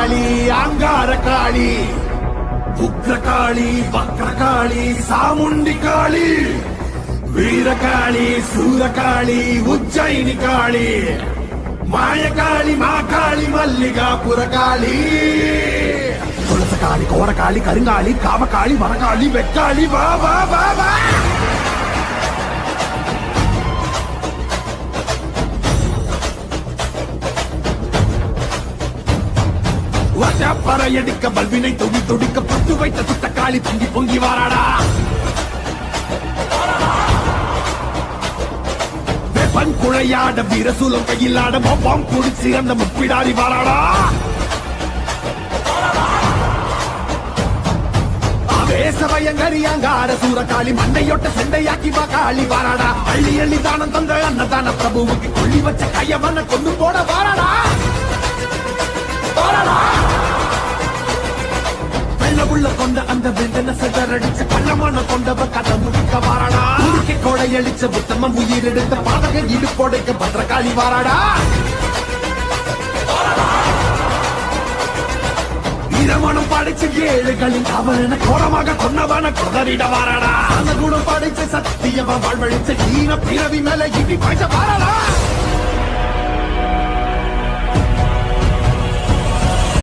அங்கார காளி, உக்ரகாளி, வக்ரகாளி, சாமுண்டி காளி, வீரகாளி, சூரகாளி, உஜ்ஜயினி காளி, மாயகாளி, மாகாளி, மல்லிகாபுர காளி, துளசகாளி, கோரகாளி, கருங்காளி, காவகாளி, மரகாளி, வெக்காளி, வா வா வா வா. பறையடிக்க பல்வினை தொடி தொடிக்க பட்டு வைத்த சுட்ட காளி பொங்கி பொங்கி வாராடா. வெப்பன் குழையாட வீரசூலம் கையிலாட மொப்பாம் குடிச்சு அந்த முப்பிடாரி வாராடா. வேசவயங்கரியாங்கார சூரகாளி மண்டையொட்ட செண்டையாக்கி வா காளி வாராடா. அள்ளி அள்ளி தானம் தந்த அன்னதான பிரபுவுக்கு கொள்ளி வச்ச கையவன கொண்டு போட வாராடா. உள்ள கொண்ட அந்த வெந்தன சதரடிச்ச கள்ளமான கொண்டவ கதை முடிக்க வாராடா. உருக்கி கொடை அளிச்ச புத்தம உயிர் எடுத்த பாதக இடு கொடைக்க பத்திரகாளி வாராடா. இரமணம் படைச்ச ஏழுகளின் அவன கோரமாக கொன்னவன கொதறிட வாராடா. அந்த குணம் படைச்ச சத்தியவ வாழ்வழிச்ச ஈன பிறவி மேல இடி பாய்ச்ச வாராடா.